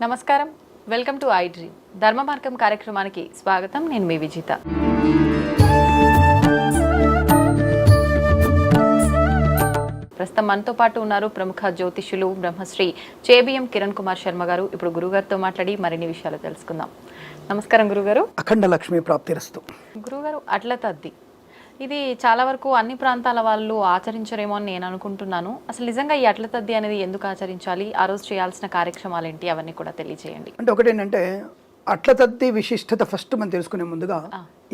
నమస్కారం, welcome to I dream ధర్మ మార్గం కార్యక్రమానికి స్వాగతం. నేను మీ విజిత. ప్రస్తుతం మనతో పాటు ఉన్నారు ప్రముఖ జ్యోతిష్యులు బ్రహ్మశ్రీ జేబీఎం కిరణ్ కుమార్ శర్మ గారు. ఇప్పుడు గురుగారితో మాట్లాడి మరిన్ని విషయాలు తెలుసుకుందాం. నమస్కారం గురుగారు. అఖండ లక్ష్మీ ప్రాప్తిరస్తు. గురుగారు, అట్ల తద్ది ఇది చాలా వరకు అన్ని ప్రాంతాల వాళ్ళు ఆచరించరేమో అని నేను అనుకుంటున్నాను. అసలు నిజంగా ఈ అట్ల తద్ది అనేది ఎందుకు ఆచరించాలి, ఆ రోజు చేయాల్సిన కార్యక్రమాలు ఏంటి, అవన్నీ కూడా తెలియజేయండి. అంటే ఒకటేంటంటే అట్ల తద్ది విశిష్టత ఫస్ట్ మనం తెలుసుకునే ముందుగా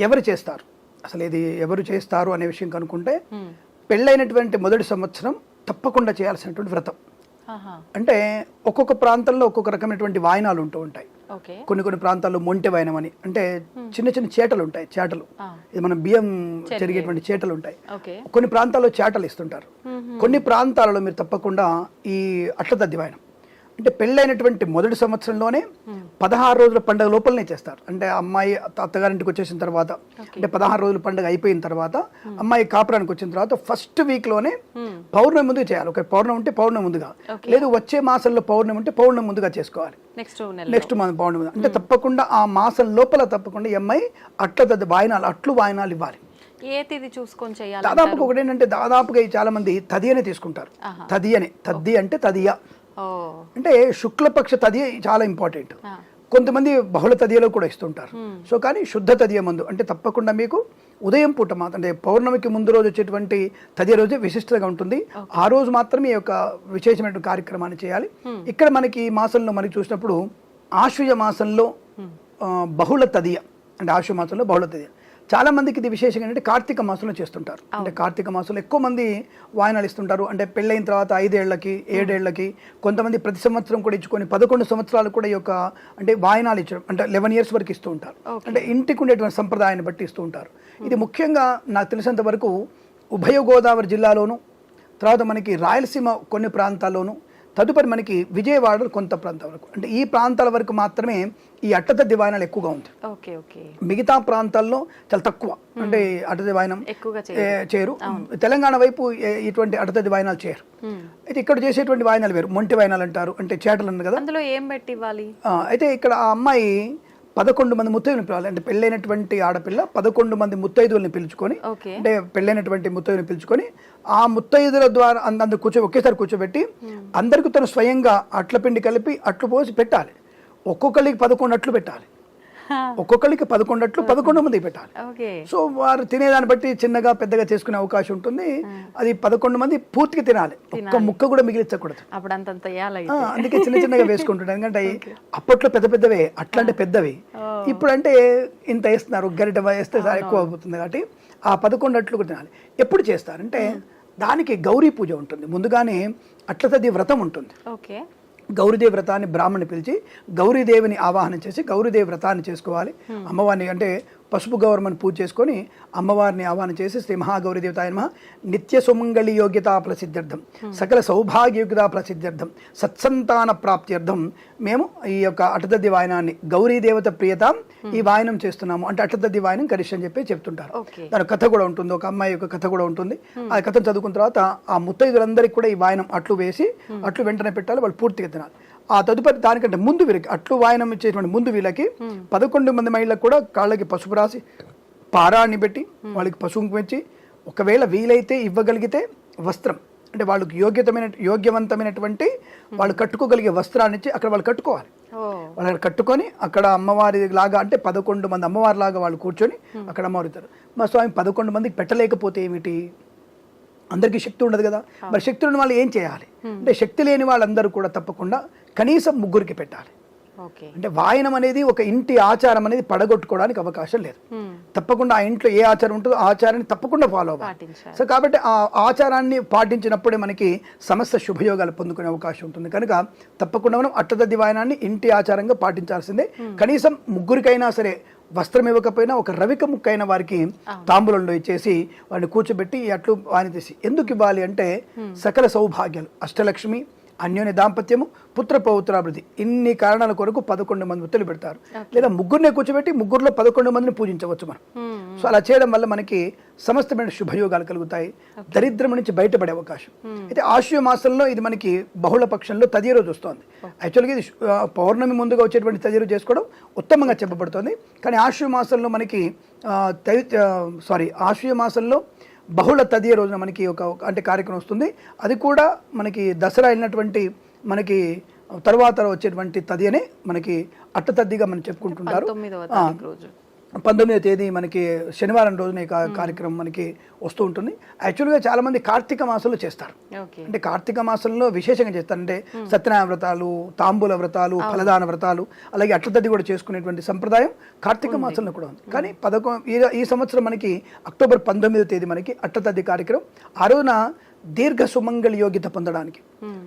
ఎవరు చేస్తారు, అసలు ఇది ఎవరు చేస్తారు అనే విషయం కనుక్కుంటే పెళ్ళైనటువంటి మొదటి సంవత్సరం తప్పకుండా చేయాల్సినటువంటి వ్రతం. అంటే ఒక్కొక్క ప్రాంతంలో ఒక్కొక్క రకమైనటువంటి వాయనాలు ఉంటూ ఉంటాయి. కొన్ని ప్రాంతాల్లో మొంటె వాయనం అని, అంటే చిన్న చిన్న చేటలు ఉంటాయి. చేటలు ఇది మనం బియ్యం చెరిగేటువంటి చేటలు ఉంటాయి. కొన్ని ప్రాంతాల్లో చేటలు ఇస్తుంటారు. కొన్ని ప్రాంతాలలో మీరు తప్పకుండా ఈ అట్ల తద్ది వాయనం అంటే పెళ్ళైనటువంటి మొదటి సంవత్సరంలోనే 16 రోజుల పండుగ లోపలనే చేస్తారు. అంటే అమ్మాయి అత్తగారింటికి వచ్చేసిన తర్వాత, అంటే 16 రోజుల పండుగ అయిపోయిన తర్వాత అమ్మాయి కాపురానికి వచ్చిన తర్వాత ఫస్ట్ వీక్ లోనే పౌర్ణమి ముందుగా చేయాలి. ఒక పౌర్ణమి ఉంటే పౌర్ణమి ముందుగా, లేదు వచ్చే మాసంలో పౌర్ణమి ఉంటే పౌర్ణమి ముందుగా చేసుకోవాలి. నెక్స్ట్ మంత్ పౌర్ణమి అంటే తప్పకుండా ఆ మాసం లోపల తప్పకుండా ఈ అమ్మాయి అట్ల తద్ది వాయనాలు, అట్లు వాయనాలు ఇవ్వాలి. ఏ తిథి చూసుకొని చేయాలి? దాదాపుగా ఒకటేంటంటే దాదాపుగా చాలా మంది తది అనే తీసుకుంటారు. తద్ది అంటే తదియ అంటే శుక్లపక్ష తదియ చాలా ఇంపార్టెంట్. కొంతమంది బహుళ తదియలో కూడా ఇస్తుంటారు. సో కానీ శుద్ధ తదియ మందు అంటే తప్పకుండా మీకు ఉదయం పూట మాత్రం, అంటే పౌర్ణమికి ముందు రోజు వచ్చేటువంటి తదియ రోజే విశిష్టంగా ఉంటుంది. ఆ రోజు మాత్రమే ఈ యొక్క విశేషమైన కార్యక్రమాన్ని చేయాలి. ఇక్కడ మనకి ఈ మాసంలో మనకి చూసినప్పుడు ఆశ్వయ మాసంలో బహుళ తదియ, అంటే ఆశ్వయ మాసంలో బహుళ తదియ చాలా మందికి ఇది విశేషంగా ఏంటంటే కార్తీక మాసంలో చేస్తుంటారు. అంటే కార్తీక మాసంలో ఎక్కువ మంది వాయనాలు ఇస్తుంటారు. అంటే పెళ్ళైన తర్వాత 5 ఏళ్లకి 7 ఏళ్లకి, కొంతమంది ప్రతి సంవత్సరం కూడా ఇచ్చుకొని 11 సంవత్సరాలు కూడా ఈ యొక్క అంటే వాయనాలు ఇచ్చడం, అంటే 11 ఇయర్స్ వరకు ఇస్తూ ఉంటారు. అంటే ఇంటికి ఉండేటువంటి సంప్రదాయాన్ని బట్టి ఇస్తూ ఉంటారు. ఇది ముఖ్యంగా నాకు తెలిసినంత వరకు ఉభయ గోదావరి జిల్లాలోను, తర్వాత మనకి రాయలసీమ కొన్ని ప్రాంతాల్లోనూ, తదుపరి మనకి విజయవాడ కొంత ప్రాంతాల వరకు, అంటే ఈ ప్రాంతాల వరకు మాత్రమే ఈ అట్ల తద్ది వాయనాలు ఎక్కువగా ఉంది. మిగతా ప్రాంతాల్లో చాలా తక్కువ, అంటే అట్ల తద్ది వాయనం చేయరు. తెలంగాణ వైపు ఇటువంటి అట్ల తద్ది వాయనాలు చేయరు. అయితే ఇక్కడ చేసేటువంటి వాయనాలు వేరు, మొంటి వాయనాలు అంటారు. అంటే చేటలు అన్నారు కదా, అందులో ఏం పెట్టి ఇవ్వాలి. అయితే ఇక్కడ ఆ అమ్మాయి 11 మంది ముత్తైదువుని పిలవాలి. అంటే పెళ్ళైనటువంటి ఆడపిల్ల 11 మంది ముత్తైదువుల్ని పిలుచుకొని, అంటే పెళ్ళైనటువంటి ముత్తైదువుని పిలుచుకొని ఆ ముత్తైదుల ద్వారా అందరు ఒకేసారి కూర్చోబెట్టి అందరికీ తను స్వయంగా అట్ల పిండి కలిపి అట్లు పోసి పెట్టాలి. ఒక్కొక్కరికి 11 అట్లు పెట్టాలి. ఒక్కొక్కరికి 11 అట్లు 11 మంది పెట్టాలి. సో వారు తినేదాన్ని బట్టి చిన్నగా పెద్దగా చేసుకునే అవకాశం ఉంటుంది. అది 11 మంది పూర్తిగా తినాలి, ఒక్క ముక్క కూడా మిగిలించకూడదు. అందుకే చిన్న చిన్నగా వేసుకుంటుంటారు. ఎందుకంటే అప్పట్లో పెద్ద పెద్దవే అట్లాంటి పెద్దవి, ఇప్పుడు అంటే ఇంత వేస్తున్నారు, గరిట వేస్తే ఎక్కువ అవుతుంది. కాబట్టి ఆ 11 అట్లు కూడా తినాలి. ఎప్పుడు చేస్తారంటే దానికి గౌరీ పూజ ఉంటుంది. ముందుగానే అట్ల తద్ది వ్రతం ఉంటుంది. గౌరీదేవి వ్రతాన్ని బ్రాహ్మణ్ణి పిలిచి గౌరీదేవిని ఆవాహనం చేసి గౌరీదేవి వ్రతాన్ని చేసుకోవాలి. అమ్మవారిని అంటే పసుపు గౌరమ్మని పూజ చేసుకొని అమ్మవారిని ఆహ్వానం చేసి శ్రీ మహాగౌరీదేవతాయ నమః నిత్య సుమంగళి యోగ్యతా ప్రసిద్ధ్యర్థం, సకల సౌభాగ్య యోగ్యతా ప్రసిద్ధ్యర్థం, సత్సంతాన ప్రాప్త్యర్థం మేము ఈ యొక్క అట్ల తద్ది వాయనాన్ని గౌరీదేవత ప్రియత ఈ వాయనం చేస్తున్నాము. అంటే అట్ల తద్ది వాయనం కరిష్ట అని చెప్పి చెప్తుంటారు. దాని కథ కూడా ఉంటుంది, ఒక అమ్మాయి యొక్క కథ కూడా ఉంటుంది. ఆ కథను చదువుకున్న తర్వాత ఆ ముత్తైదులందరికీ కూడా ఈ వాయనం అట్లు వేసి అట్లు వెంటనే పెట్టాలి, వాళ్ళు పూర్తిగా తినాలి. ఆ తదుపరి దానికంటే ముందు వీళ్ళకి అట్లు వాయనం ఇచ్చేటువంటి ముందు వీళ్ళకి 11 మంది మహిళలకు కూడా కాళ్ళకి పసుపు రాసి పారాన్ని పెట్టి వాళ్ళకి పసుపు పెంచి, ఒకవేళ వీలైతే ఇవ్వగలిగితే వస్త్రం, అంటే వాళ్ళకి యోగ్యవంతమైనటువంటి వాళ్ళు కట్టుకోగలిగే వస్త్రాన్ని ఇచ్చి అక్కడ వాళ్ళు కట్టుకోవాలి. వాళ్ళు కట్టుకొని అక్కడ అమ్మవారి లాగా, అంటే 11 మంది అమ్మవారి లాగా వాళ్ళు కూర్చొని అక్కడ అమ్మవారుతారు. మా స్వామి 11 మందికి పెట్టలేకపోతే ఏమిటి, అందరికీ శక్తి ఉండదు కదా. మరి శక్తి ఉన్న వాళ్ళు ఏం చేయాలి అంటే శక్తి లేని వాళ్ళందరూ కూడా తప్పకుండా కనీసం 3కి పెట్టాలి. అంటే వాయనం అనేది ఒక ఇంటి ఆచారం అనేది పడగొట్టుకోవడానికి అవకాశం లేదు. తప్పకుండా ఆ ఇంట్లో ఏ ఆచారం ఉంటుందో ఆ ఆచారాన్ని తప్పకుండా ఫాలో అవ్వాలి. సో కాబట్టి ఆ ఆచారాన్ని పాటించినప్పుడే మనకి సమస్త శుభయోగాలు పొందుకునే అవకాశం ఉంటుంది. కనుక తప్పకుండా మనం అట్ల తద్ది వాయనాన్ని ఇంటి ఆచారంగా పాటించాల్సిందే. కనీసం 3కైనా సరే వస్త్రం ఇవ్వకపోయినా ఒక రవిక ముక్కైన వారికి తాంబూలంలో ఇచ్చేసి వాడిని కూర్చోబెట్టి అట్లు వాయన తీసి ఎందుకు ఇవ్వాలి అంటే సకల సౌభాగ్యాలు, అష్టలక్ష్మి అన్యోన్య దాంపత్యము, పుత్ర పౌత్రాభివృద్ధి, ఇన్ని కారణాల కొరకు 11 మంది ముత్తలు పెడతారు. లేదా ముగ్గురినే కూర్చోబెట్టి ముగ్గురులో 11 మందిని పూజించవచ్చు మనం. సో అలా చేయడం వల్ల మనకి సమస్తమైన శుభయోగాలు కలుగుతాయి, దరిద్రం నుంచి బయటపడే అవకాశం. అయితే ఆశ్వయుజ మాసంలో ఇది మనకి బహుళ పక్షంలో తదియ రోజు వస్తుంది. యాక్చువల్గా ఇది పౌర్ణమి ముందుగా వచ్చేటువంటి తదియ రోజు చేసుకోవడం ఉత్తమంగా చెప్పబడుతుంది. కానీ ఆశ్వయుజ మాసంలో మనకి ఆశ్వయుజ మాసంలో బహుళ తదియ రోజున మనకి అంటే కార్యక్రమం వస్తుంది. అది కూడా మనకి దసరా అయినటువంటి మనకి తర్వాత వచ్చేటువంటి తదియనే మనకి అట్ట తద్దిగా మనం చెప్పుకుంటుంటారు. 19వ తేదీ మనకి శనివారం రోజున ఈ కార్యక్రమం మనకి వస్తూ ఉంటుంది. యాక్చువల్గా చాలా మంది కార్తీక మాసంలో చేస్తారు. అంటే కార్తీక మాసంలో విశేషంగా చేస్తారు. అంటే సత్యనారాయణ వ్రతాలు, తాంబూల వ్రతాలు, ఫలదాన వ్రతాలు, అలాగే అట్లతద్ది కూడా చేసుకునేటువంటి సంప్రదాయం కార్తీక మాసంలో కూడా ఉంది. కానీ ఈ సంవత్సరం మనకి అక్టోబర్ 19వ తేదీ మనకి అట్లతద్ది కార్యక్రమం. ఆ రోజున దీర్ఘ సుమంగళ యోగ్యత పొందడానికి,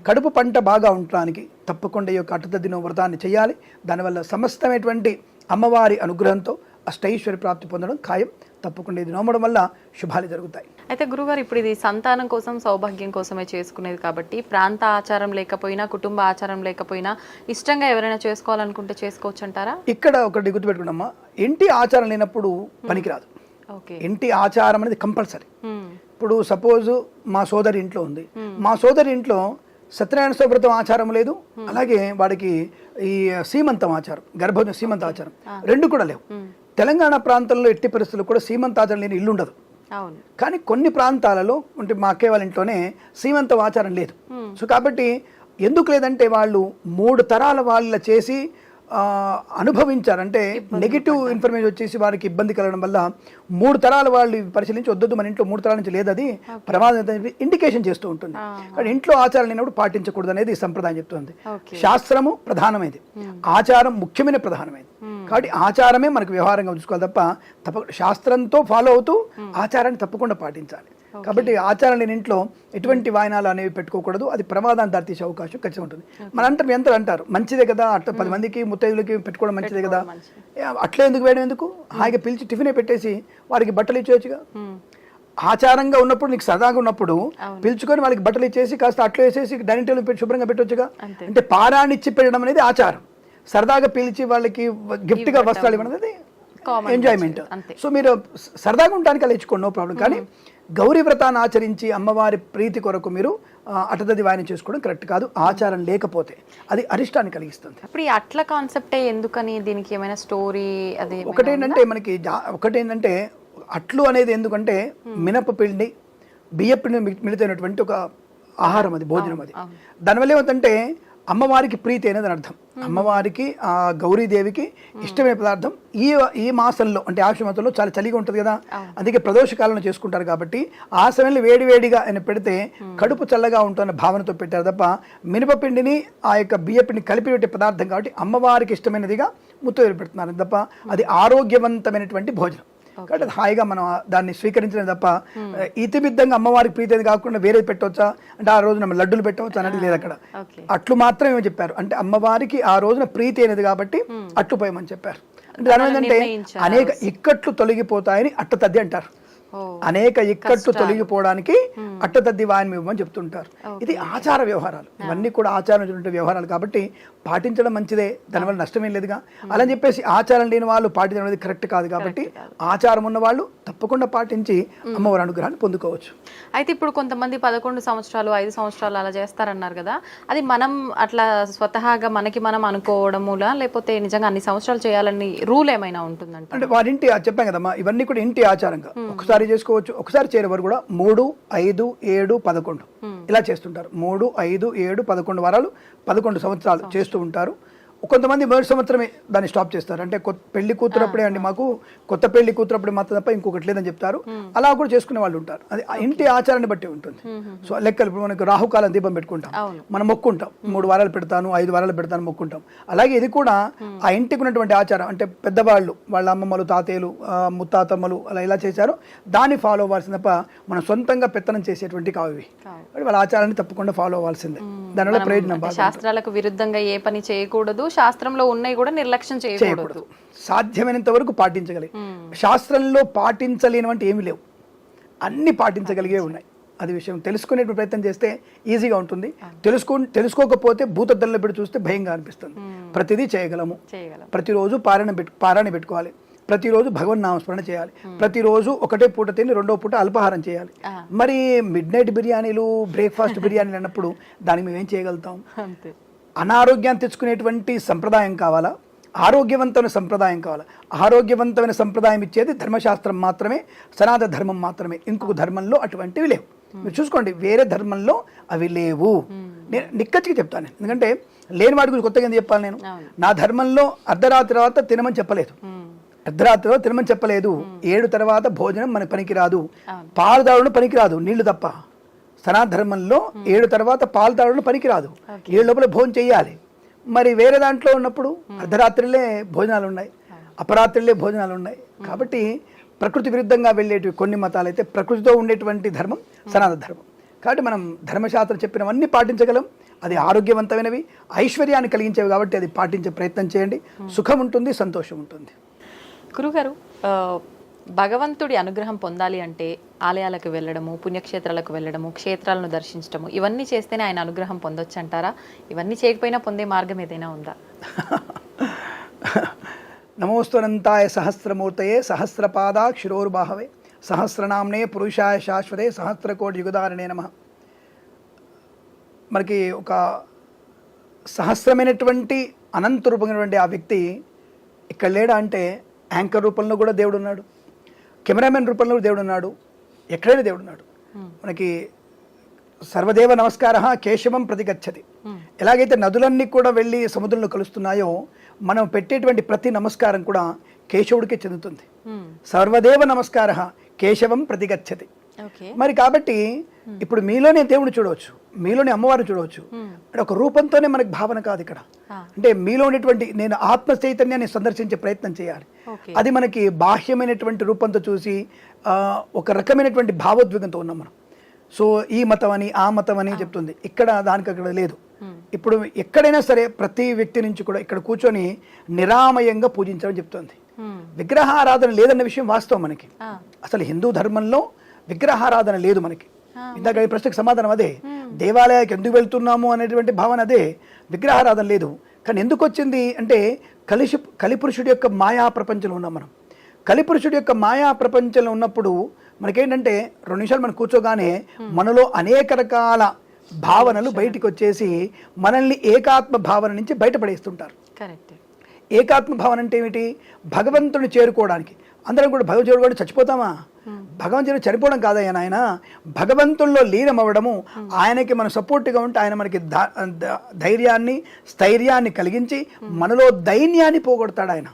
కడుపు పంట బాగా ఉండడానికి తప్పకుండా ఈ యొక్క అట్టతద్దిన వ్రతాన్ని చేయాలి. దానివల్ల సమస్తమైనటువంటి అమ్మవారి అనుగ్రహంతో అష్టైశ్వర్య ప్రాప్తి పొందడం ఖాయం. తప్పకుండా ఇది నమ్మడం వల్ల శుభాలు జరుగుతాయి. అయితే గురుగారు, ఇప్పుడు ఇది సంతానం కోసం, సౌభాగ్యం కోసమే చేసుకునేది కాబట్టి ప్రాంత ఆచారం లేకపోయినా, కుటుంబ ఆచారం లేకపోయినా ఇష్టంగా ఎవరైనా చేసుకోవాలనుకుంటే చేసుకోవచ్చు అంటారా? ఇక్కడ ఒకటి గుర్తుపెట్టుకున్నామ్మా, ఇంటి ఆచారం లేనప్పుడు పనికిరాదు. ఇంటి ఆచారం అనేది కంపల్సరీ. ఇప్పుడు సపోజ్ మా సోదరి ఇంట్లో ఉంది, మా సోదరి ఇంట్లో సత్యనారాయణ వ్రతం ఆచారం లేదు, అలాగే వాడికి ఈ సీమంతం ఆచారం, గర్భోజన సీమంత ఆచారం రెండు కూడా లేవు. తెలంగాణ ప్రాంతంలో ఎట్టి పరిస్థితుల్లో కూడా సీమంతాచారం లేని ఇల్లు ఉండదు. కానీ కొన్ని ప్రాంతాలలో అంటే మా అక్కయ్య వాళ్ళ ఇంట్లోనే సీమంత ఆచారం లేదు. సో కాబట్టి ఎందుకు లేదంటే వాళ్ళు 3 తరాల వాళ్ళ చేసి అనుభవించారు. అంటే నెగిటివ్ ఇన్ఫర్మేషన్ వచ్చేసి వారికి ఇబ్బంది కలగడం వల్ల 3 తరాల వాళ్ళు పరిశీలించి వద్దు మన ఇంట్లో 3 తరాల నుంచి లేదు, అది ప్రమాదం ఇండికేషన్ చేస్తూ ఉంటుంది. కానీ ఇంట్లో ఆచారం లేనప్పుడు పాటించకూడదు అనేది ఈ సంప్రదాయం చెప్తుంది. శాస్త్రము ప్రధానమైనది, ఆచారం ముఖ్యమైన ప్రధానమైనది. కాబట్టి ఆచారమే మనకు వ్యవహారంగా ఉంచుకోవాలి తప్ప శాస్త్రంతో ఫాలో అవుతూ ఆచారాన్ని తప్పకుండా పాటించాలి. కాబట్టి ఆచారం లేని ఇంట్లో ఎటువంటి వాయనాలు అనేవి పెట్టుకోకూడదు, అది ప్రమాదాన్ని దారితీసే అవకాశం ఖచ్చితంగా ఉంటుంది. మన అంటారు ఎంత అంటారు మంచిదే కదా, అట్లా 10 మందికి ముత్తైదులకి పెట్టుకోవడం మంచిదే కదా, అట్లే ఎందుకు వేయడం ఎందుకు, హాయిగా పిలిచి టిఫినే పెట్టేసి వారికి బట్టలు ఇచ్చేయచ్చుగా. ఆచారంగా ఉన్నప్పుడు నీకు సరదాగా ఉన్నప్పుడు పిలుచుకొని వాళ్ళకి బట్టలు ఇచ్చేసి కాస్త అట్లా వేసేసి డైనింగ్ టేబుల్ పెట్టి శుభ్రంగా పెట్టొచ్చుగా. అంటే పారాన్ని ఇచ్చి పెట్టడం అనేది ఆచారం, సరదాగా పిలిచి వాళ్ళకి గిఫ్ట్ గా వస్త్రాలు ఇవ్వడం అనేది ఎంజాయ్మెంట్. సో మీరు సరదాగా ఉండడానికి అలా ఇచ్చుకోండి, నో ప్రాబ్లం. కానీ గౌరీ వ్రతాన్ని ఆచరించి అమ్మవారి ప్రీతి కొరకు మీరు అటదది వాయనం చేసుకోవడం కరెక్ట్ కాదు, ఆచారం లేకపోతే అది అరిష్టాన్ని కలిగిస్తుంది. ఇప్పుడు ఈ అట్ల కాన్సెప్టే ఎందుకని, దీనికి ఏమైనా స్టోరీ? అది ఒకటేంటంటే అట్లు అనేది ఎందుకంటే మినపపిండి, బియ్యపిండి మిళితైనటువంటి ఒక ఆహారం, అది భోజనం. అది దానివల్ల ఏమవుతుందంటే అమ్మవారికి ప్రీతి అనేది అర్థం. అమ్మవారికి ఆ గౌరీదేవికి ఇష్టమైన పదార్థం. ఈ మాసంలో అంటే ఆశ్వయుజ మాసంలో చాలా చలిగా ఉంటుంది కదా, అందుకే ప్రదోష కాలంలో చేసుకుంటారు. కాబట్టి ఆ సమయంలో వేడివేడిగా ఆయన పెడితే కడుపు చల్లగా ఉంటున్న భావనతో పెట్టారు తప్ప మినపపిండిని ఆ యొక్క బియ్యపిండిని కలిపి పెట్టే పదార్థం కాబట్టి అమ్మవారికి ఇష్టమైనదిగా ముత్తైదులు పెడుతున్నారు తప్ప అది ఆరోగ్యవంతమైనటువంటి భోజనం. కాబట్టి అది హాయిగా మనం దాన్ని స్వీకరించడం తప్ప ఇతిబిద్దంగా అమ్మవారికి ప్రీతి కాకుండా వేరే పెట్టవచ్చా అంటే ఆ రోజున లడ్డులు పెట్టవచ్చా అనేది లేదు అక్కడ. అట్లు మాత్రమే చెప్పారు, అంటే అమ్మవారికి ఆ రోజున ప్రీతి అనేది కాబట్టి అట్లు పోయమని చెప్పారు. అంటే దాని ఏంటంటే అనేక ఇక్కట్లు తొలగిపోతాయని అట్టతద్ది అంటారు. అనేక ఇక్కట్లు తొలగిపోవడానికి అట్టతద్ది వాయనం ఇవ్వమని చెప్తుంటారు. ఇది ఆచార వ్యవహారాలు, ఇవన్నీ కూడా ఆచారం వ్యవహారాలు కాబట్టి పాటించడం మంచిదే, దానివల్ల నష్టమేం లేదుగా. అలా చెప్పేసి ఆచారం లేని వాళ్ళు పాటించడం అనేది కరెక్ట్ కాదు. కాబట్టి ఆచారం ఉన్న వాళ్ళు తప్పకుండా పాటించి అమ్మవారి అనుగ్రహాన్ని పొందుకోవచ్చు. అయితే ఇప్పుడు కొంతమంది 11 సంవత్సరాలు 5 సంవత్సరాలు అలా చేస్తారన్నారు కదా, అది మనం అట్లా స్వతహాగా మనకి మనం అనుకోవడములా లేకపోతే నిజంగా అన్ని సంవత్సరాలు చేయాలని రూల్ ఏమైనా ఉంటుందంటే? అంటే వారి ఇంటి చెప్పాం కదమ్మా, ఇవన్నీ కూడా ఇంటి ఆచారంగా ఒకసారి చేసుకోవచ్చు, ఒకసారి చేరే వారు కూడా 3, 5, 7, 11 ఇలా చేస్తుంటారు. 3, 5, 7, 11 వారాలు 11 సంవత్సరాలు చేస్తూ ఉంటారు. కొంతమంది మొదటి సంవత్సరమే దాన్ని స్టాప్ చేస్తారు. అంటే పెళ్లి కూతురప్పుడే అండి, మాకు కొత్త పెళ్లి కూతురప్పుడే మాత్రం తప్ప ఇంకొకటి లేదని చెప్తారు. అలా కూడా చేసుకునే వాళ్ళు ఉంటారు. అది ఇంటి ఆచారాన్ని బట్టి ఉంటుంది. సో లెక్కలు ఇప్పుడు మనకు రాహుకాలం దీపం పెట్టుకుంటాం, మనం మొక్కుంటాం, 3 వారాలు పెడతాను, 5 వారాలు పెడతాను మొక్కుంటాం. అలాగే ఇది కూడా ఆ ఇంటికి ఉన్నటువంటి ఆచారం, అంటే పెద్దవాళ్ళు వాళ్ళ అమ్మమ్మలు, తాతయ్యలు, ముత్తాతమ్మలు అలా ఇలా చేశారు, దాన్ని ఫాలో అవ్వాల్సింది తప్ప మనం సొంతంగా పెత్తనం చేసేటువంటి కావు ఇవి. వాళ్ళ ఆచారాన్ని తప్పకుండా ఫాలో అవ్వాల్సిందే, దానివల్ల ప్రయోజనం. శాస్త్రాలకు విరుద్ధంగా ఏ పని చేయకూడదు, శాస్త్రంలో ఉన్నాయి కూడా నిర్లక్ష్యం చేయకూడదు, సాధ్యమైనంత వరకు పాటించగలిగి. శాస్త్రంలో పాటించలేనివంటి ఏమి లేవు, అన్ని పాటించగలిగే ఉన్నాయి. అది విషయం. తెలుసుకునే ప్రయత్నం చేస్తే ఈజీగా ఉంటుంది. తెలుసుకోకపోతే భూతద్దల్లో పెట్టి చూస్తే భయంగా అనిపిస్తుంది. ప్రతిదీ చేయగలము. ప్రతిరోజు పారాయణ పెట్టుకోవాలి. ప్రతిరోజు భగవన్ నామస్మరణ చేయాలి. ప్రతిరోజు ఒకటే పూట తిని రెండో పూట అల్పాహారం చేయాలి. మరి మిడ్ నైట్ బిర్యానీలు, బ్రేక్ఫాస్ట్ బిర్యానీలు అన్నప్పుడు దానికి మేము ఏం చేయగలుగుతాం? అనారోగ్యాన్ని తెచ్చుకునేటువంటి సంప్రదాయం కావాలా, ఆరోగ్యవంతమైన సంప్రదాయం కావాలా? ఆరోగ్యవంతమైన సంప్రదాయం ఇచ్చేది ధర్మశాస్త్రం మాత్రమే, సనాతన ధర్మం మాత్రమే. ఇంకొక ధర్మంలో అటువంటివి లేవు. మీరు చూసుకోండి, వేరే ధర్మంలో అవి లేవు. నేను నిక్కచ్చిగా చెప్తాను, ఎందుకంటే లేని వాటి గురించి కొత్తగా ఎందుకు చెప్పాలి? నేను నా ధర్మంలో అర్ధరాత్రి తర్వాత తినమని చెప్పలేదు. అర్ధరాత్రిలో తినమని చెప్పలేదు. 7 తర్వాత భోజనం మనకి పనికిరాదు, పాలు తాగడం పనికిరాదు, నీళ్లు తప్ప. సనాతన ధర్మంలో 7 తర్వాత పాలు తాగడం పనికిరాదు, 7 లోపల భోజనం చేయాలి. మరి వేరే దాంట్లో ఉన్నప్పుడు అర్ధరాత్రిలే భోజనాలు ఉన్నాయి, అపరాత్రిలే భోజనాలు ఉన్నాయి. కాబట్టి ప్రకృతి విరుద్ధంగా వెళ్ళేటివి కొన్ని మతాలు అయితే, ప్రకృతితో ఉండేటువంటి ధర్మం సనాతన ధర్మం. కాబట్టి మనం ధర్మశాస్త్రం చెప్పినవన్నీ పాటించగలం. అది ఆరోగ్యవంతమైనవి, ఐశ్వర్యాన్ని కలిగించేవి. కాబట్టి అది పాటించే ప్రయత్నం చేయండి. సుఖం ఉంటుంది, సంతోషం ఉంటుంది. గురుగారు, భగవంతుడి అనుగ్రహం పొందాలి అంటే ఆలయాలకు వెళ్ళడము, పుణ్యక్షేత్రాలకు వెళ్ళడము, క్షేత్రాలను దర్శించడము, ఇవన్నీ చేస్తేనే ఆయన అనుగ్రహం పొందొచ్చు అంటారా? ఇవన్నీ చేయకపోయినా పొందే మార్గం ఏదైనా ఉందా? నమోస్తనంతాయ సహస్రమూర్తయే సహస్రపాదా క్షిరోర్బాహవే సహస్రనామ్నే పురుషాయ శాశ్వతే సహస్రకోటి యుగధారణే నమః. మనకి ఒక సహస్రమైనటువంటి అనంత రూపమైనటువంటి ఆ వ్యక్తి ఇక్కడ లేడా అంటే, యాంకర్ రూపంలో కూడా దేవుడు ఉన్నాడు, కెమెరామెన్ రూపంలో కూడా దేవుడు ఉన్నాడు, ఎక్కడైనా దేవుడు ఉన్నాడు. మనకి సర్వదేవ నమస్కార కేశవం ప్రతిగచ్చతి. ఎలాగైతే నదులన్నీ కూడా వెళ్ళి సముద్రంలో కలుస్తున్నాయో, మనం పెట్టేటువంటి ప్రతి నమస్కారం కూడా కేశవుడికే చెందుతుంది. సర్వదేవ నమస్కార కేశవం ప్రతిగచ్చతి. మరి కాబట్టి ఇప్పుడు మీలోనే దేవుడు చూడవచ్చు, మీలోనే అమ్మవారిని చూడవచ్చు. అంటే ఒక రూపంతోనే మనకి భావన కాదు ఇక్కడ. అంటే మీలో ఉన్నటువంటి నేను ఆత్మ చైతన్యాన్ని సందర్శించే ప్రయత్నం చేయాలి. అది మనకి బాహ్యమైనటువంటి రూపంతో చూసి ఒక రకమైనటువంటి భావోద్వేగంతో ఉన్నాం మనం. సో ఈ మతం అని ఆ మతం అని చెప్తుంది, ఇక్కడ దానికి అక్కడ లేదు. ఇప్పుడు ఎక్కడైనా సరే ప్రతి వ్యక్తి నుంచి కూడా ఇక్కడ కూర్చొని నిరామయంగా పూజించడం చెప్తుంది. విగ్రహారాధన లేదన్న విషయం వాస్తవం. మనకి అసలు హిందూ ధర్మంలో విగ్రహారాధన లేదు మనకి. ఇందాక ఈ ప్రశ్నకు సమాధానం అదే. దేవాలయానికి ఎందుకు వెళ్తున్నాము అనేటువంటి భావన అదే. విగ్రహారాధన లేదు. కానీ ఎందుకు వచ్చింది అంటే, కలిపురుషుడి యొక్క మాయా ప్రపంచంలో ఉన్నాం మనం. కలిపురుషుడి యొక్క మాయా ప్రపంచంలో ఉన్నప్పుడు మనకేంటంటే 2 నిమిషాలు మనం కూర్చోగానే మనలో అనేక రకాల భావనలు బయటికి వచ్చేసి మనల్ని ఏకాత్మ భావన నుంచి బయటపడేస్తుంటారు. ఏకాత్మ భావన అంటే ఏమిటి? భగవంతుని చేరుకోవడానికి. అందరం కూడా భగవంతుడు చేరుకోవడానికి చచ్చిపోతామా? భగవంతుడు చనిపోవడం కాదయ్యా నాయన, భగవంతుల్లో లీనమవ్వడము. ఆయనకి మనం సపోర్ట్గా ఉంటే ఆయన మనకి ధైర్యాన్ని, స్థైర్యాన్ని కలిగించి మనలో దైన్యాన్ని పోగొడతాడు. ఆయన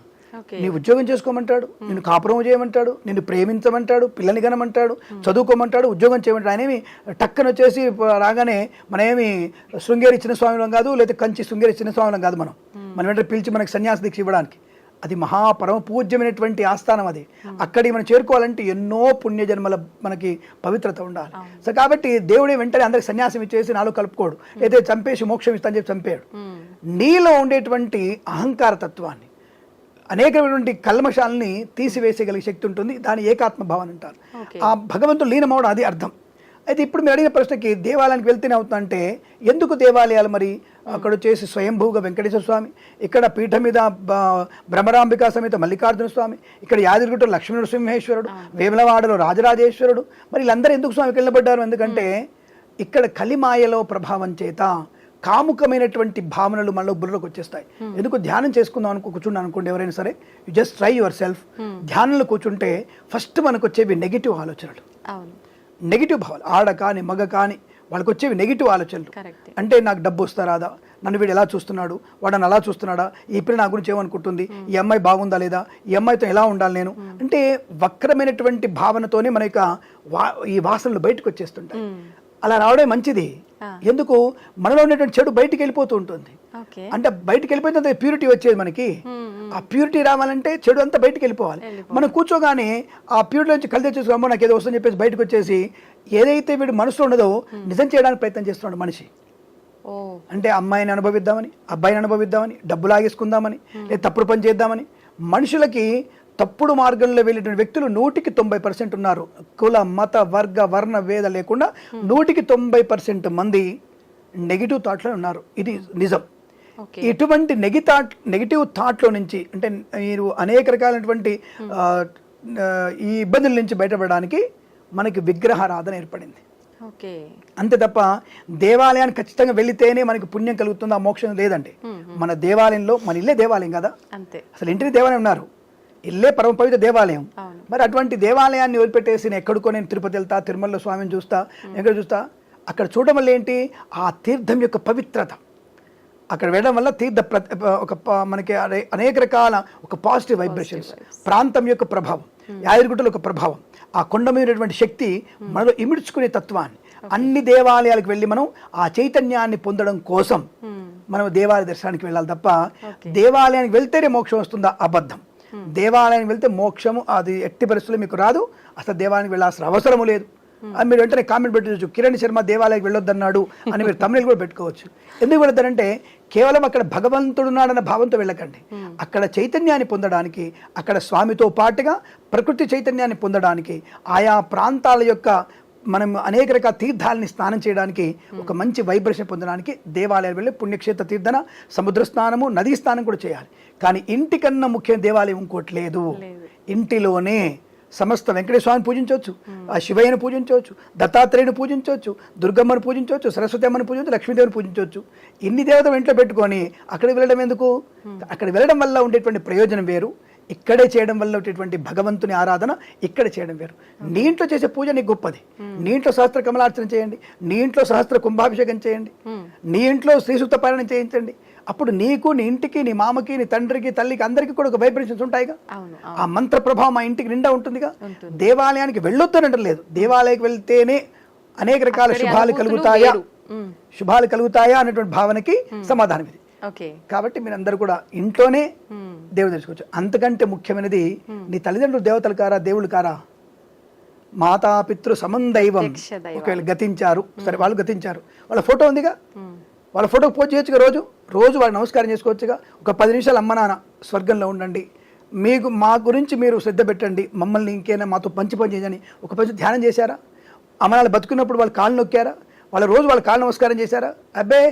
నీ ఉద్యోగం చేసుకోమంటాడు, నిన్ను కాపురం చేయమంటాడు, నిన్ను ప్రేమించమంటాడు, పిల్లని కనమంటాడు, చదువుకోమంటాడు, ఉద్యోగం చేయమంటాడు. ఆయన ఏమి టక్కన వచ్చేసి రాగానే మనం ఏమి శృంగేరి చిన్న స్వామిలం కాదు, లేదా కంచి శృంగేరి చిన్న స్వామిలం కాదు. మనం వెంటనే పిలిచి మనకి సన్యాస దీక్ష ఇవ్వడానికి. అది మహాపరమ పూజ్యమైనటువంటి ఆస్థానం. అది అక్కడికి మనం చేరుకోవాలంటే ఎన్నో పుణ్యజన్మల మనకి పవిత్రత ఉండాలి. సో కాబట్టి దేవుడే వెంటనే అందరికి సన్యాసం ఇచ్చేసి నాలో కలుపుకోడు, అయితే చంపేసి మోక్షం ఇస్తానని చెప్పి చంపాడు. నీలో ఉండేటువంటి అహంకార తత్వాన్ని, అనేకమైనటువంటి కల్మషాలని తీసివేసేగలిగే శక్తి ఉంటుంది. దాని ఏకాత్మ భావన అంటారు. ఆ భగవంతుడు లీనమవడం అది అర్థం. అయితే ఇప్పుడు మీరు అడిగిన ప్రశ్నకి దేవాలయానికి వెళ్తేనే అవుతుందంటే, ఎందుకు దేవాలయాలు? మరి అక్కడ వచ్చేసి స్వయంభూగా వెంకటేశ్వర స్వామి, ఇక్కడ పీఠం మీద భ్రమరాంబికా సమేత మల్లికార్జున స్వామి, ఇక్కడ యాదగిరిగుట్ట లక్ష్మీ నరసింహేశ్వరుడు, వేములవాడలో రాజరాజేశ్వరుడు. మరి వీళ్ళందరూ ఎందుకు స్వామికి వెళ్ళబడ్డారు? ఎందుకంటే ఇక్కడ కలిమాయలో ప్రభావం చేత కాముకమైనటువంటి భావనలు మనలో బుర్రలోకి వచ్చేస్తాయి. ఎందుకు ధ్యానం చేసుకుందాం కూర్చున్నాను అనుకోండి, ఎవరైనా సరే, you just try your self. ధ్యానంలో కూర్చుంటే ఫస్ట్ మనకు వచ్చేవి నెగిటివ్ ఆలోచనలు, నెగిటివ్ భావాలు. ఆడ కానీ మగ కానీ వాళ్ళకి వచ్చేవి నెగిటివ్ ఆలోచనలు. అంటే నాకు డబ్బు వస్తా రాదా, నన్ను వీడు ఎలా చూస్తున్నాడు, వాడు నన్ను అలా చూస్తున్నాడా, ఈ పిల్ల నా గురించి ఏమనుకుంటుంది, ఈ అమ్మాయి బాగుందా లేదా, ఈ అమ్మాయితో ఎలా ఉండాలి నేను, అంటే వక్రమైనటువంటి భావనతోనే మన యొక్క ఈ వాసనలు బయటకు వచ్చేస్తుంటాయి. అలా రావడం మంచిది. ఎందుకు? మనలో ఉండేటువంటి చెడు బయటికి వెళ్ళిపోతూ ఉంటుంది. అంటే బయటికి వెళ్ళిపోతే ప్యూరిటీ వచ్చేది మనకి. ఆ ప్యూరిటీ రావాలంటే చెడు అంతా బయటికి వెళ్ళిపోవాలి. మనం కూర్చోగానే ఆ ప్యూరిటీ నుంచి కలిసి తెచ్చేసుకోమో నాకు ఏదో వస్తుందని చెప్పేసి బయటకు వచ్చేసి ఏదైతే వీడు మనసులో ఉండదో నిజం చేయడానికి ప్రయత్నం చేస్తున్నాడు మనిషి. అంటే అమ్మాయిని అనుభవిద్దామని, అబ్బాయిని అనుభవిద్దామని, డబ్బు లాగేసుకుందామని, లేదా తప్పుడు పని చేద్దామని. మనుషులకి తప్పుడు మార్గంలో వెళ్ళేటువంటి వ్యక్తులు 100% ఉన్నారు. కుల మత వర్గ వర్ణ వేద లేకుండా 100% మంది నెగిటివ్ థాట్లో ఉన్నారు. ఇది నిజం. ఇటువంటి నెగిటివ్ థాట్లో నుంచి అంటే మీరు అనేక రకాలైనటువంటి ఈ ఇబ్బందుల నుంచి బయటపడడానికి మనకి విగ్రహారాధన ఏర్పడింది. అంతే తప్ప దేవాలయానికి ఖచ్చితంగా వెళితేనే మనకి పుణ్యం కలుగుతుంది, ఆ మోక్షం లేదండి. మన దేవాలయంలో, మన ఇల్లే దేవాలయం కదా, అసలు ఇంటిని దేవాలయం ఉన్నారు, ఇల్లే పరమ పవిత్ర దేవాలయం. మరి అటువంటి దేవాలయాన్ని వదిలిపెట్టేసి నేను ఎక్కడికో నేను తిరుపతి వెళ్తా, తిరుమలలో స్వామిని చూస్తా, ఎక్కడ చూస్తా, అక్కడ చూడడం వల్ల ఏంటి, ఆ తీర్థం యొక్క పవిత్రత, అక్కడ వెళ్ళడం వల్ల మనకి అనేక రకాల ఒక పాజిటివ్ వైబ్రేషన్స్, ప్రాంతం యొక్క ప్రభావం, యాదగిరిగుట్టల యొక్క ప్రభావం, ఆ కొండ మీద శక్తి మనలో ఇమిడ్చుకునే తత్వాన్ని, అన్ని దేవాలయాలకు వెళ్ళి మనం ఆ చైతన్యాన్ని పొందడం కోసం మనం దేవాలయ దర్శనానికి వెళ్ళాలి తప్ప దేవాలయానికి వెళ్తేనే మోక్షం వస్తుందా, అబద్ధం. దేవాలయానికి వెళ్తే మోక్షము అది ఎట్టి పరిస్థితుల్లో మీకు రాదు, అసలు దేవాలయానికి వెళ్ళాల్సిన అవసరము లేదు. అని మీరు వెంటనే కామెంట్ పెట్టవచ్చు, కిరణ్ శర్మ దేవాలయానికి వెళ్ళొద్దన్నాడు అని మీరు తమిళ కూడా పెట్టుకోవచ్చు. ఎందుకు వెళ్ళొద్దంటే కేవలం అక్కడ భగవంతుడున్నాడన్న భావంతో వెళ్ళకండి, అక్కడ చైతన్యాన్ని పొందడానికి, అక్కడ స్వామితో పాటుగా ప్రకృతి చైతన్యాన్ని పొందడానికి, ఆయా ప్రాంతాల యొక్క మనం అనేక రకాల తీర్థాలని స్నానం చేయడానికి, ఒక మంచి వైబ్రేషన్ పొందడానికి దేవాలయాలు వెళ్ళి పుణ్యక్షేత్ర తీర్థన, సముద్ర స్నానము, నదీ స్నానం కూడా చేయాలి. కానీ ఇంటికన్నా ముఖ్యమైన దేవాలయం ఇంకోటి లేదు. ఇంటిలోనే సమస్త వెంకటేశ్వర స్వామిని పూజించవచ్చు, ఆ శివయ్యను పూజించవచ్చు, దత్తాత్రేయుని పూజించవచ్చు, దుర్గమ్మను పూజించవచ్చు, సరస్వతి అమ్మని పూజించవచ్చు, లక్ష్మీదేవిని పూజించవచ్చు. ఇన్ని దేవతలు ఇంట్లో పెట్టుకొని అక్కడికి వెళ్ళడం ఎందుకు? అక్కడ వెళ్ళడం వల్ల ఉండేటువంటి ప్రయోజనం వేరు, ఇక్కడే చేయడం వల్ల ఉండేటువంటి భగవంతుని ఆరాధన ఇక్కడ చేయడం వేరు. నీ ఇంట్లో చేసే పూజ నీకు గొప్పది. నీ ఇంట్లో సహస్ర కమలార్చన చేయండి, నీ ఇంట్లో సహస్ర కుంభాభిషేకం చేయండి, నీ ఇంట్లో శ్రీసూక్త పారాయణం చేయించండి. అప్పుడు నీకు, నీ ఇంటికి, నీ మామకి, నీ తండ్రికి, తల్లికి అందరికీ కూడా ఒక వైబ్రేషన్స్ ఉంటాయిగా, ఆ మంత్ర ప్రభావం ఆ ఇంటికి నిండా ఉంటుందిగా. దేవాలయానికి వెళ్ళొద్దనడం లేదు, దేవాలయానికి వెళ్తేనే అనేక రకాల శుభాలు కలుగుతాయా అనేటువంటి భావనకి సమాధానం ఇది. కాబట్టి మీరందరూ కూడా ఇంట్లోనే దేవుడు తెలుసుకోవచ్చు. అంతకంటే ముఖ్యమైనది, నీ తల్లిదండ్రులు దేవతలు కారా, దేవుళ్ళు కారా, మాతాపితృ సమందైవం. ఒకవేళ గతించారు, సరే వాళ్ళు గతించారు, వాళ్ళ ఫోటో ఉందిగా, వాళ్ళ ఫోటోకి పోస్ట్ చేయొచ్చుగా, రోజు వాళ్ళు నమస్కారం చేసుకోవచ్చుగా. ఒక 10 నిమిషాలు అమ్మ నాన్న స్వర్గంలో ఉండండి, మీకు మా గురించి మీరు శ్రద్ధ పెట్టండి, మమ్మల్ని ఇంకేనా మాతో పని చేయని ఒక పని ధ్యానం చేశారా? అమ్మ నాన్న బతుకున్నప్పుడు వాళ్ళు కాళ్ళు నొక్కారా? రోజు వాళ్ళ కాళ్ళు నమస్కారం చేశారా? అబ్బే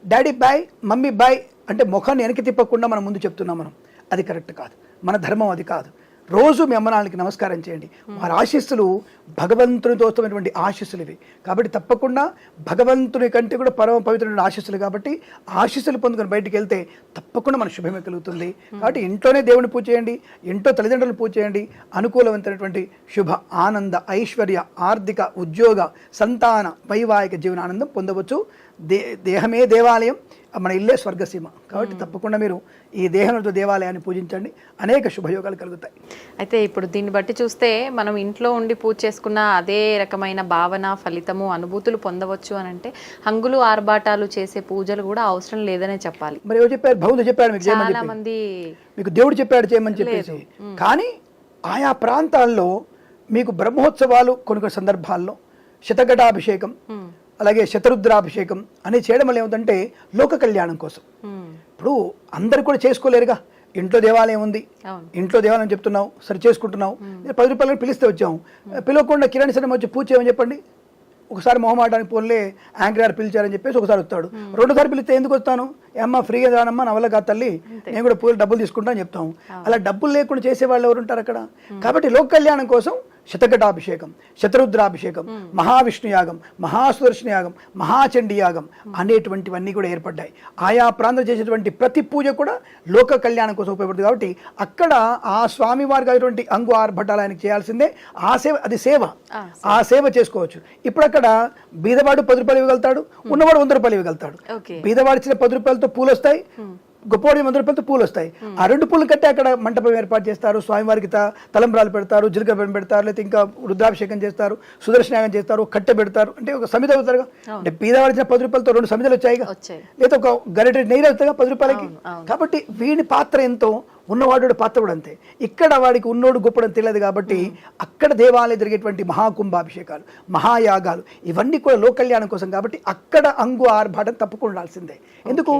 డాడీ బాయ్, మమ్మీ బాయ్ అంటే ముఖాన్ని వెనక్కి తిప్పకుండా మనం ముందు చెప్తున్నాం, మనం అది కరెక్ట్ కాదు, మన ధర్మం అది కాదు. రోజు మీ అమ్మ నాన్నకి నమస్కారం చేయండి. వారి ఆశీస్సులు భగవంతునితో వస్తున్నటువంటి ఆశీస్సులు ఇవి. కాబట్టి తప్పకుండా భగవంతుని కంటే కూడా పరమ పవిత్రమైన ఆశీస్సులు, కాబట్టి ఆశీస్సులు పొందుకొని బయటికి వెళ్తే తప్పకుండా మన శుభమే కలుగుతుంది. కాబట్టి ఇంట్లోనే దేవుని పూజ చేయండి, ఇంట్లో తల్లిదండ్రులను పూజ చేయండి, అనుకూలవంతమైనటువంటి శుభ ఆనంద ఐశ్వర్య ఆర్థిక ఉద్యోగ సంతాన వైవాహిక జీవన ఆనందం పొందవచ్చు. దేహమే దేవాలయం, మన ఇల్లే స్వర్గసీమ. కాబట్టి తప్పకుండా మీరు ఈ దేహంతో దేవాలయాన్ని పూజించండి, అనేక శుభయోగాలు కలుగుతాయి. అయితే ఇప్పుడు దీన్ని బట్టి చూస్తే మనం ఇంట్లో ఉండి పూజ చేసుకున్న అదే రకమైన భావన, ఫలితము, అనుభూతులు పొందవచ్చు అని అంటే హంగులు ఆర్భాటాలు చేసే పూజలు కూడా అవసరం లేదనే చెప్పాలి. మరి ఎవరు చెప్పారు? భగవంతుడు చెప్పాడు మీకు చాలా మంది, మీకు దేవుడు చెప్పాడు చేయమని చెప్పేసి. కానీ ఆయా ప్రాంతాల్లో మీకు బ్రహ్మోత్సవాలు కొన్ని సందర్భాల్లో శతఘటాభిషేకం, అలాగే శతరుద్రాభిషేకం అని చేయడం వల్ల ఏమిటంటే లోక కళ్యాణం కోసం. ఇప్పుడు అందరు కూడా చేసుకోలేరుగా, ఇంట్లో దేవాలయం ఉంది, ఇంట్లో దేవాలయం చెప్తున్నావు, సరే చేసుకుంటున్నావు, 10 రూపాయలు పిలిస్తే వచ్చాము, పిలవకుండా కిరణ్ శర్మ వచ్చి పూజ చేయమని చెప్పండి. ఒకసారి మొహమాటానికి పోన్లే యాంకర్ గారు పిలిచారని చెప్పేసి ఒకసారి వస్తాడు, 2సారి పిలిస్తే ఎందుకు వస్తాను, ఏమ్మా ఫ్రీగా రానమ్మా, నా వల్ల కాదు తల్లి, నేను కూడా పూజలు డబ్బులు తీసుకుంటా అని చెప్తాం. అలా డబ్బులు లేకుండా చేసే వాళ్ళు ఎవరు ఉంటారు అక్కడ? కాబట్టి లోక కళ్యాణం కోసం శతఘటాభిషేకం, శతరుద్రాభిషేకం, మహావిష్ణు యాగం, మహాసుదర్శన యాగం, మహాచండీ యాగం అనేటువంటివన్నీ కూడా ఏర్పడ్డాయి. ఆయా ప్రాంతం చేసేటువంటి ప్రతి పూజ కూడా లోక కళ్యాణం కోసం ఉపయోగపడుతుంది. కాబట్టి అక్కడ ఆ స్వామి వారికి అయినటువంటి అంగు ఆర్భటాలు ఆయనకి చేయాల్సిందే. ఆ సేవ, అది సేవ, ఆ సేవ చేసుకోవచ్చు. ఇప్పుడు అక్కడ బీదవాడు 10 రూపాయలు ఇవ్వగలుగుతాడు, ఉన్నవాడు 100 రూపాయలు ఇవ్వగలుగుతాడు. బీదవాడు ఇచ్చిన 10 రూపాయలతో పూలు వస్తాయి, గొప్పవాడి 100 రూపాయలతో పూలు వస్తాయి. ఆ 2 పూలు కట్టి అక్కడ మంటపం ఏర్పాటు చేస్తారు, స్వామివారికి తలంబ్రాలు పెడతారు, జీలకర్ర పెడతారు, లేకపోతే ఇంకా రుద్రాభిషేకం చేస్తారు, సుదర్శనయాగం చేస్తారు, కట్టె పెడతారు. అంటే ఒక సమిధ అవుతారుగా. అంటే బీదవాడిచిన 10 రూపాయలతో 2 సమిధలు వచ్చాయిగా, లేదా ఒక గరిటె నెయ్యి అవుతాయిగా 10 రూపాయలకి. కాబట్టి వీడి పాత్ర ఎంతో ఉన్నవాడు పాత్ర కూడా అంతే. ఇక్కడ వాడికి ఉన్నోడు గొప్పడం తెలియదు కాబట్టి అక్కడ దేవాలయం జరిగేటువంటి మహాకుంభాభిషేకాలు, మహాయాగాలు ఇవన్నీ కూడా లోక కళ్యాణం కోసం కాబట్టి అక్కడ అంగు ఆర్భాటం తప్పకుండా ఉండాల్సిందే. ఎందుకు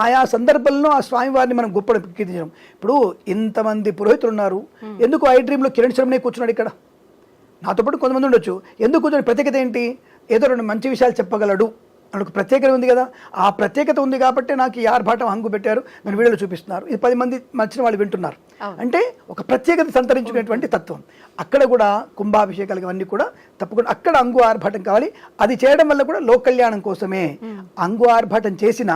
ఆయా సందర్భంలో ఆ స్వామివారిని మనం గొప్ప కీర్తించడం. ఇప్పుడు ఇంతమంది పురోహితులు ఉన్నారు, ఎందుకు ఐ డ్రీమ్లో కిరణ్ శర్మనే కూర్చున్నాడు ఇక్కడ? నాతో పాటు కొంతమంది ఉండొచ్చు. ఎందుకు కూర్చొని ప్రత్యేకత ఏంటి? ఏదో రెండు మంచి విషయాలు చెప్పగలడు అని ఒక ప్రత్యేకత ఉంది కదా. ఆ ప్రత్యేకత ఉంది కాబట్టి నాకు ఈ ఆర్భాటం హంగు పెట్టారు, నేను వీడియోలో చూపిస్తున్నారు, ఇది 10 మంది నచ్చిన వాళ్ళు వింటున్నారు. అంటే ఒక ప్రత్యేకత సంతరించుకునేటువంటి తత్వం. అక్కడ కూడా కుంభాభిషేకాలు ఇవన్నీ కూడా తప్పకుండా అక్కడ అంగు ఆర్భాటం కావాలి. అది చేయడం వల్ల కూడా లోక కళ్యాణం కోసమే. అంగు ఆర్భాటం చేసిన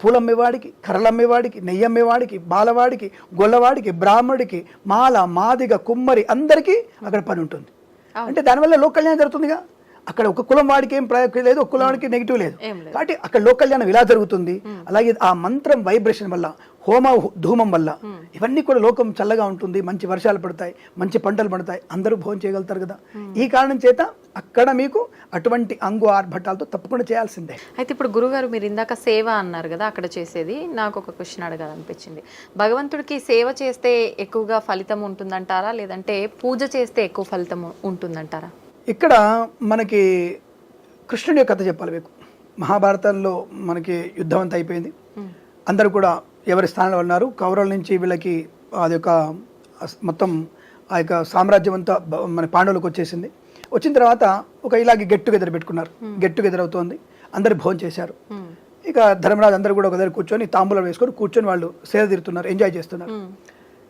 పూలమ్మేవాడికి, కర్రలమ్మేవాడికి, నెయ్యమ్మేవాడికి, బాలవాడికి, గొల్లవాడికి, బ్రాహ్మడికి, మాల, మాదిగ, కుమ్మరి అందరికీ అక్కడ పని ఉంటుంది. అంటే దానివల్ల లోక కళ్యాణం జరుగుతుందిగా. అక్కడ ఒక కులం వాడికి ఏం ప్రయోజనం లేదు, ఒక కులం వాడికి నెగిటివ్ లేదు. కాబట్టి అక్కడ లోక కళ్యాణం ఇలా జరుగుతుంది. అలాగే ఆ మంత్రం వైబ్రేషన్ వల్ల, హోమ ధూమం వల్ల ఇవన్నీ కూడా లోకం చల్లగా ఉంటుంది, మంచి వర్షాలు పడతాయి, మంచి పంటలు పడతాయి, అందరూ భోజనం చేయగలుగుతారు కదా. ఈ కారణం చేత అక్కడ మీకు అటువంటి అంగు ఆర్భటాలతో తప్పకుండా చేయాల్సిందే. అయితే ఇప్పుడు గురుగారు మీరు ఇందాక సేవ అన్నారు కదా, అక్కడ చేసేది నాకు ఒక క్వశ్చన్ అడగాలనిపించింది. భగవంతుడికి సేవ చేస్తే ఎక్కువగా ఫలితం ఉంటుందంటారా, లేదంటే పూజ చేస్తే ఎక్కువ ఫలితం ఉంటుందంటారా? ఇక్కడ మనకి కృష్ణుడి యొక్క కథ చెప్పాలి. మీకు మహాభారతంలో మనకి యుద్ధం అంతా అయిపోయింది, అందరూ కూడా ఎవరి స్థానంలో ఉన్నారు. కౌరవుల నుంచి వీళ్ళకి అది యొక్క మొత్తం ఆ యొక్క సామ్రాజ్యం అంతా మన పాండవులకు వచ్చేసింది. వచ్చిన తర్వాత ఒక ఇలాగే గెట్ టుగెదర్ పెట్టుకున్నారు. గెట్ టుగెదర్ అవుతోంది, అందరు భోజనం చేశారు. ఇక ధర్మరాజు అందరూ కూడా ఒక దగ్గర కూర్చొని తాంబూలం వేసుకొని కూర్చొని వాళ్ళు సేద తీరుతున్నారు, ఎంజాయ్ చేస్తున్నారు.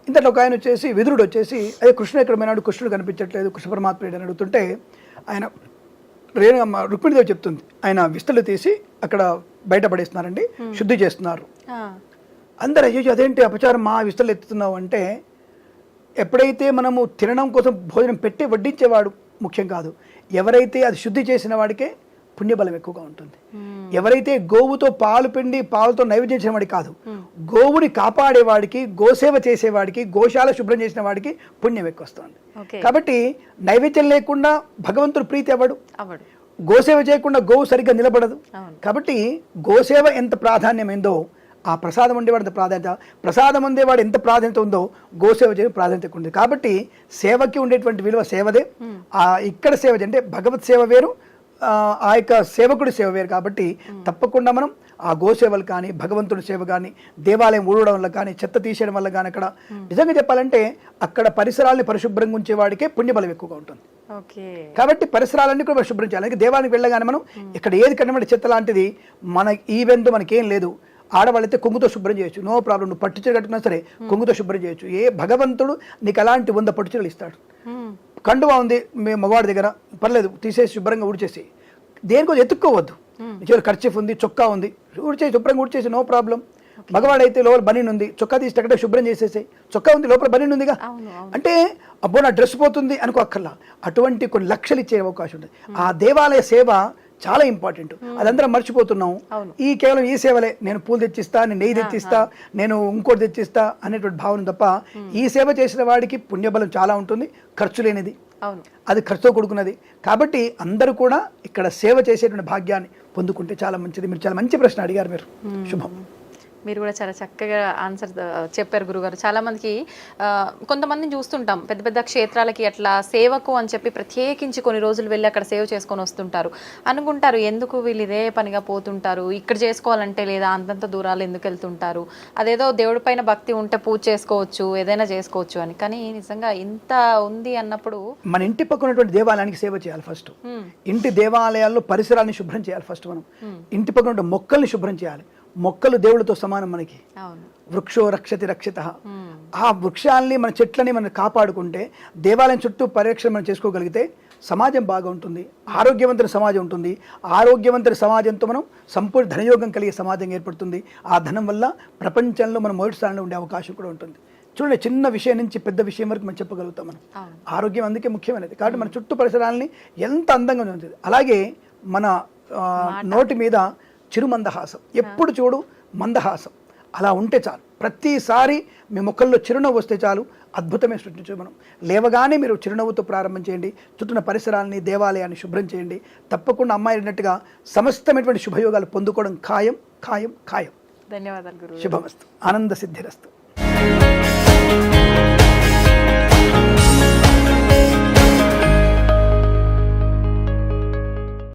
ఇంతలో ఒక ఆయన వచ్చేసి, విదురుడు వచ్చేసి, అదే కృష్ణుడు ఎక్కడ పోయినాడు, కృష్ణుడు కనిపించట్లేదు, కృష్ణ పరమాత్మ అని అడుగుతుంటే ఆయన రుక్మిణిదేవి చెప్తుంది, ఆయన విస్తలు తీసి అక్కడ బయటపడేస్తున్నారండి, శుద్ధి చేస్తున్నారు. అందరూ అయ్యో అదేంటి అపచారం, మా విస్తలు ఎత్తుతున్నావు అంటే, ఎప్పుడైతే మనము తినడం కోసం భోజనం పెట్టి వడ్డించేవాడు ముఖ్యం కాదు, ఎవరైతే అది శుద్ధి చేసిన వాడికే పుణ్యబలం ఎక్కువగా ఉంటుంది. ఎవరైతే గోవుతో పాలు పిండి పాలతో నైవేద్యం చేసిన వాడికి కాదు, గోవుని కాపాడేవాడికి, గోసేవ చేసేవాడికి, గోశాల శుభ్రం చేసిన వాడికి పుణ్యం ఎక్కువ వస్తుంది. కాబట్టి నైవేద్యం లేకుండా భగవంతుడు ప్రీతి అవ్వడు, గోసేవ చేయకుండా గోవు సరిగ్గా నిలబడదు. కాబట్టి గోసేవ ఎంత ప్రాధాన్యమైందో, ఆ ప్రసాదం ఉండేవాడు ఎంత ప్రాధాన్యత, ప్రసాదం ఉండేవాడు ఎంత ప్రాధాన్యత ఉందో గోసేవ చేయడం ప్రాధాన్యత ఉంది. కాబట్టి సేవకి ఉండేటువంటి విలువ సేవదే. ఇక్కడ సేవ అంటే భగవత్ సేవ వేరు, ఆ యొక్క సేవకుడి సేవ వేరు. కాబట్టి తప్పకుండా మనం ఆ గోసేవలు కానీ, భగవంతుడి సేవ కానీ, దేవాలయం ఊడడం వల్ల కానీ, చెత్త తీసేయడం వల్ల కానీ, అక్కడ నిజంగా చెప్పాలంటే అక్కడ పరిసరాలని పరిశుభ్రంగా ఉంచేవాడికే పుణ్యబలం ఎక్కువగా ఉంటుంది. కాబట్టి పరిసరాలన్నీ కూడా శుభ్రం చేయాలి. దేవాలయానికి వెళ్ళగానే మనం ఇక్కడ ఏది కనబడి చెత్త లాంటిది మన ఈవెంట్ మనకేం లేదు. ఆడవాళ్ళైతే కొంగుతో శుభ్రం చేయొచ్చు, నో ప్రాబ్లం. నువ్వు పట్టుచీర కట్టుకున్నా సరే కొంగుతో శుభ్రం చేయొచ్చు. ఏ భగవంతుడు నీకు అలాంటి 100 పట్టుచీరలు ఇస్తాడు. కండువా ఉంది మీ మగవాడి దగ్గర, పర్లేదు తీసేసి శుభ్రంగా ఊడిచేసి, దేనికోసం ఎత్తుక్కోవద్దు. చివరి ఖర్చీఫ్ ఉంది, చొక్కా ఉంది, ఊడిచేసి శుభ్రంగా ఊడిచేసి, నో ప్రాబ్లం. మగవాడైతే లోపల బనీన్ ఉంది, చొక్కా తీసి అక్కడే శుభ్రం చేసేసి, చొక్కా ఉంది లోపల బనీన్ ఉందిగా, అంటే అబ్బో నా డ్రెస్ పోతుంది అనుకో అక్కర్లా. అటువంటి కొన్ని లక్షలు ఇచ్చే అవకాశం ఉంటుంది. ఆ దేవాలయ సేవ చాలా ఇంపార్టెంట్, అదందరం మర్చిపోతున్నాం. ఈ కేవలం ఈ సేవలే, నేను పూలు తెచ్చిస్తా, నేను నెయ్యి తెచ్చిస్తా, నేను ఇంకోటి తెచ్చిస్తా అనేటువంటి భావన తప్ప, ఈ సేవ చేసిన వాడికి పుణ్యబలం చాలా ఉంటుంది, ఖర్చు లేనిది, అది ఖర్చుతో కూడుకున్నది. కాబట్టి అందరూ కూడా ఇక్కడ సేవ చేసేటువంటి భాగ్యాన్ని పొందుకుంటే చాలా మంచిది. మీరు చాలా మంచి ప్రశ్న అడిగారు, మీరు శుభం. మీరు కూడా చాలా చక్కగా ఆన్సర్ చెప్పారు గురుగారు. చాలామందికి కొంతమందిని చూస్తుంటాం పెద్ద పెద్ద క్షేత్రాలకి అట్లా సేవకు అని చెప్పి ప్రత్యేకించి కొన్ని రోజులు వెళ్ళి అక్కడ సేవ చేసుకొని వస్తుంటారు. అనుకుంటారు ఎందుకు వీళ్ళు ఇదే పనిగా పోతుంటారు, ఇక్కడ చేసుకోవాలంటే లేదా అంతంత దూరాలు ఎందుకు వెళ్తుంటారు, అదేదో దేవుడి పైన భక్తి ఉంటే పూజ చేసుకోవచ్చు, ఏదైనా చేసుకోవచ్చు అని. కానీ నిజంగా ఇంత ఉంది అన్నప్పుడు మన ఇంటి పక్కన ఉన్నటువంటి దేవాలయానికి సేవ చేయాలి. ఫస్ట్ ఇంటి దేవాలయాల్లో పరిసరాన్ని శుభ్రం చేయాలి. ఫస్ట్ మనం ఇంటి పక్కన ఉన్న మొక్కల్ని శుభ్రం చేయాలి. మొక్కలు దేవుడితో సమానం మనకి. వృక్షో రక్షతి రక్షిత. ఆ వృక్షాలని, మన చెట్లని మనం కాపాడుకుంటే, దేవాలయం చుట్టూ పరిరక్షణ మనం చేసుకోగలిగితే సమాజం బాగా ఉంటుంది, ఆరోగ్యవంతమైన సమాజం ఉంటుంది. ఆరోగ్యవంతమైన సమాజంతో మనం సంపూర్ణ ధనయోగం కలిగే సమాజం ఏర్పడుతుంది. ఆ ధనం వల్ల ప్రపంచంలో మనం మొదటి స్థానంలో ఉండే అవకాశం కూడా ఉంటుంది. చూడండి, చిన్న విషయం నుంచి పెద్ద విషయం వరకు మనం చెప్పగలుగుతాం. మనం ఆరోగ్యం అందుకే ముఖ్యమైనది. కాబట్టి మన చుట్టూ పరిసరాలని ఎంత అందంగా ఉంటుంది. అలాగే మన నోటి మీద చిరుమందహాసం, ఎప్పుడు చూడు మందహాసం, అలా ఉంటే చాలు. ప్రతిసారి మీ ముఖంలో చిరునవ్వు వస్తే చాలు, అద్భుతమే సృష్టించు. మనం లేవగానే మీరు చిరునవ్వుతో ప్రారంభం చేయండి. చుట్టూన పరిసరాలని, దేవాలయాన్ని శుభ్రం చేయండి. తప్పకుండా అమ్మాయి అన్నట్టుగా సమస్తమైనటువంటి శుభయోగాలు పొందుకోవడం ఖాయం ఖాయం ఖాయం. ధన్యవాదాలు గురువు. శుభమస్తు, ఆనంద సిద్ధిరస్తు.